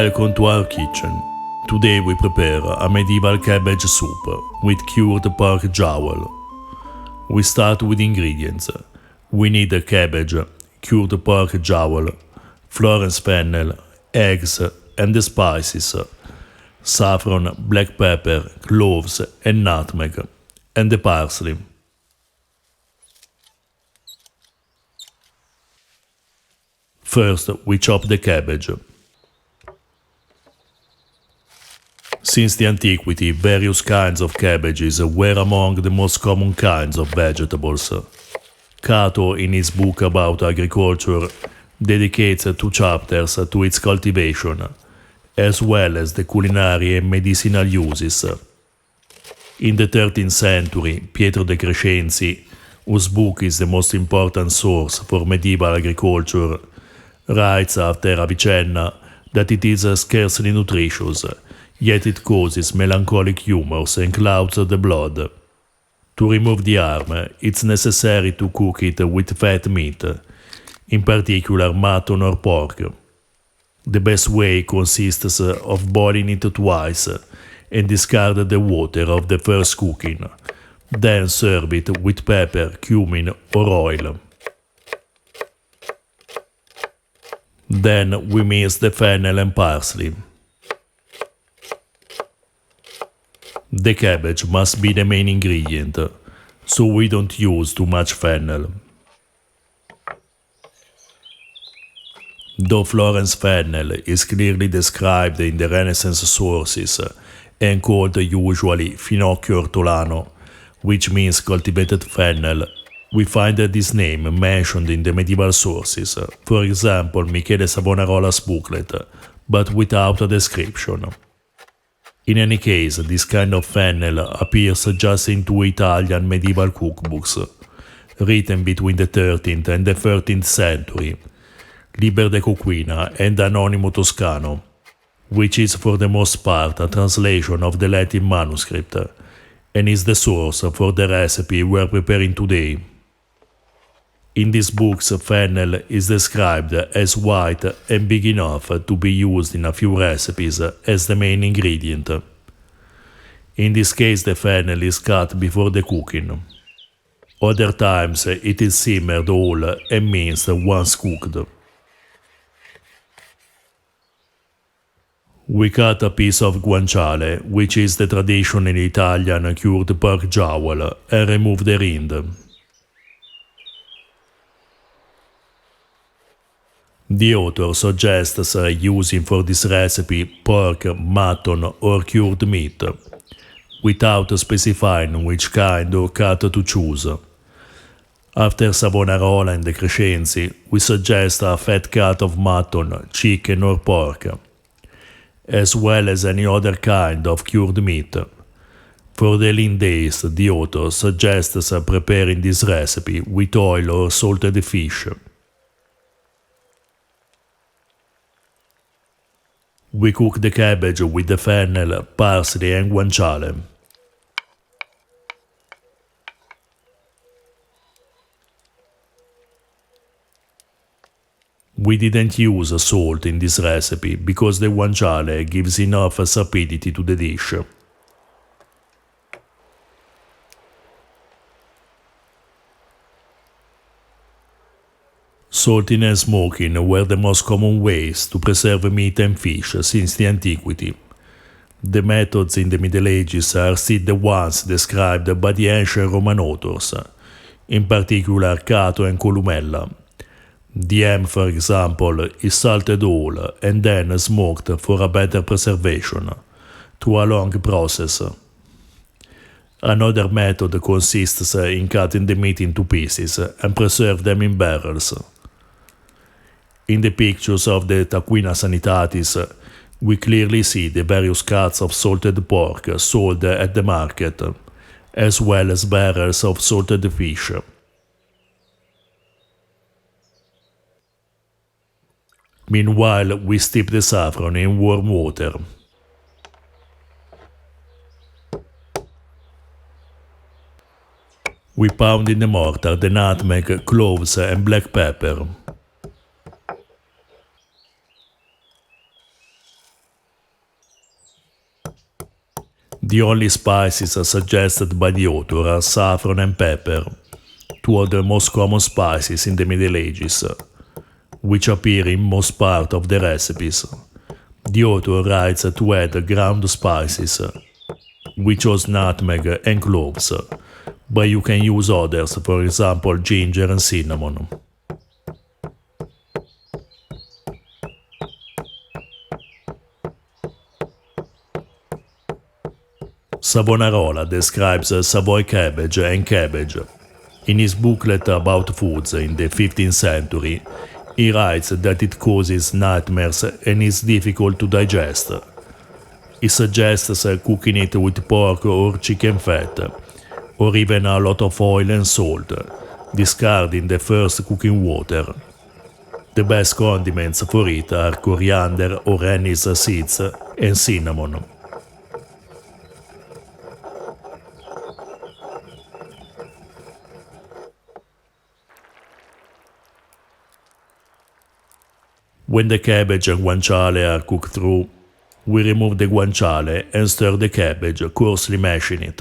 Welcome to our kitchen. Today we prepare a medieval cabbage soup with cured pork jowl. We start with ingredients. We need a cabbage, cured pork jowl, Florence fennel, eggs and the spices, saffron, black pepper, cloves and nutmeg, and the parsley. First, we chop the cabbage. Since the antiquity, various kinds of cabbages were among the most common kinds of vegetables. Cato, in his book about agriculture, dedicates 2 chapters to its cultivation, as well as the culinary and medicinal uses. In the 13th century, Pietro de Crescenzi, whose book is the most important source for medieval agriculture, writes after Avicenna that it is scarcely nutritious, yet it causes melancholic humors and clouds the blood. To remove the harm, it's necessary to cook it with fat meat, in particular mutton or pork. The best way consists of boiling it twice and discard the water of the first cooking, then serve it with pepper, cumin or oil. Then we mince the fennel and parsley. The cabbage must be the main ingredient, so we don't use too much fennel. Though Florence fennel is clearly described in the Renaissance sources and called usually Finocchio ortolano, which means cultivated fennel, we find this name mentioned in the medieval sources, for example Michele Savonarola's booklet, but without a description. In any case, this kind of fennel appears just in 2 Italian medieval cookbooks, written between the 13th and the 13th century, Liber de Coquina and Anonimo Toscano, which is for the most part a translation of the Latin manuscript, and is the source for the recipe we are preparing today. In these books, fennel is described as white and big enough to be used in a few recipes as the main ingredient. In this case, the fennel is cut before the cooking. Other times, it is simmered whole and minced once cooked. We cut a piece of guanciale, which is the traditional Italian cured pork jowl, and remove the rind. The author suggests using for this recipe pork, mutton or cured meat, without specifying which kind or cut to choose. After Savonarola and De Crescenzi, we suggest a fat cut of mutton, chicken or pork, as well as any other kind of cured meat. For the lean days, the author suggests preparing this recipe with oil or salted fish. We cook the cabbage with the fennel, parsley and guanciale. We didn't use salt in this recipe because the guanciale gives enough sapidity to the dish. Salting and smoking were the most common ways to preserve meat and fish since the antiquity. The methods in the Middle Ages are still the ones described by the ancient Roman authors, in particular Cato and Columella. The ham, for example, is salted whole and then smoked for a better preservation, through a long process. Another method consists in cutting the meat into pieces and preserve them in barrels. In the pictures of the Taquina Sanitatis, we clearly see the various cuts of salted pork sold at the market, as well as barrels of salted fish. Meanwhile, we steep the saffron in warm water. We pound in the mortar the nutmeg, cloves and black pepper. The only spices suggested by the author are saffron and pepper, two of the most common spices in the Middle Ages, which appear in most part of the recipes. The author writes to add ground spices, which was nutmeg and cloves, but you can use others, for example ginger and cinnamon. Savonarola describes Savoy cabbage and cabbage. In his booklet about foods in the 15th century, he writes that it causes nightmares and is difficult to digest. He suggests cooking it with pork or chicken fat, or even a lot of oil and salt, discarding the first cooking water. The best condiments for it are coriander or anise seeds and cinnamon. When the cabbage and guanciale are cooked through, we remove the guanciale and stir the cabbage, coarsely mashing it.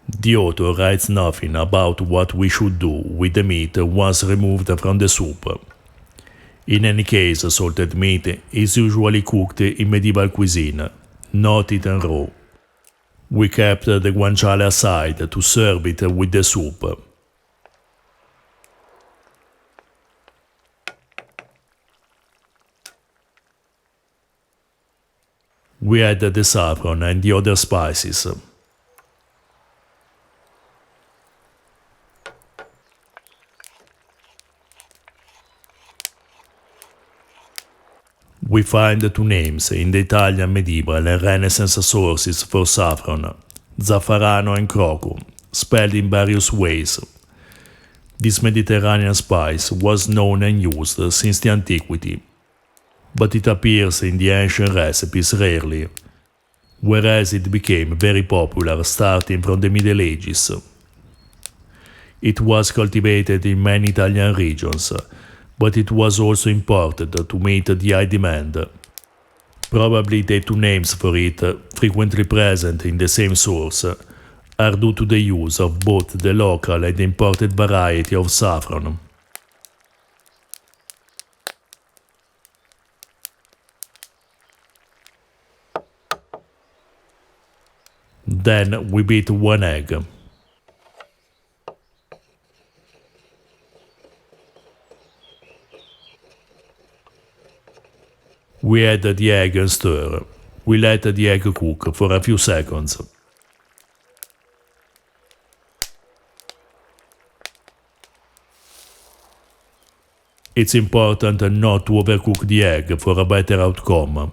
The author writes nothing about what we should do with the meat once removed from the soup. In any case, salted meat is usually cooked in medieval cuisine, not eaten raw. We kept the guanciale aside to serve it with the soup. We add the saffron and the other spices. We find two names in the Italian medieval and Renaissance sources for saffron, zafferano and croco, spelled in various ways. This Mediterranean spice was known and used since the antiquity, but it appears in the ancient recipes rarely, whereas it became very popular starting from the Middle Ages. It was cultivated in many Italian regions, but it was also imported to meet the high demand. Probably the two names for it, frequently present in the same source, are due to the use of both the local and imported variety of saffron. Then we beat one egg. We add the egg and stir. We let the egg cook for a few seconds. It's important not to overcook the egg for a better outcome.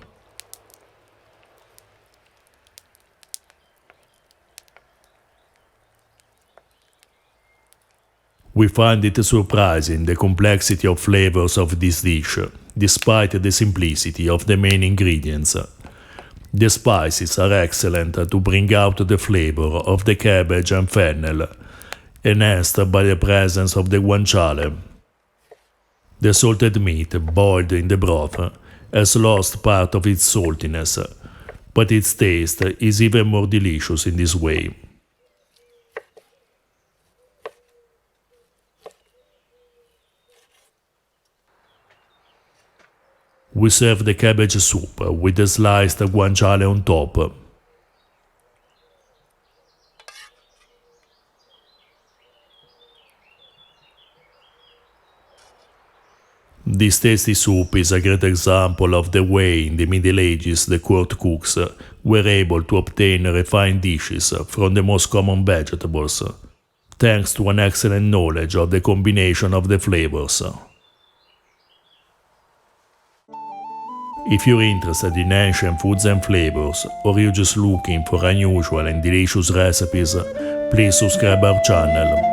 We find it surprising the complexity of flavors of this dish, despite the simplicity of the main ingredients. The spices are excellent to bring out the flavor of the cabbage and fennel, enhanced by the presence of the guanciale. The salted meat, boiled in the broth, has lost part of its saltiness, but its taste is even more delicious in this way. We serve the cabbage soup with the sliced guanciale on top. This tasty soup is a great example of the way in the Middle Ages the court cooks were able to obtain refined dishes from the most common vegetables, thanks to an excellent knowledge of the combination of the flavors. If you're interested in ancient foods and flavors, or you're just looking for unusual and delicious recipes, please subscribe our channel.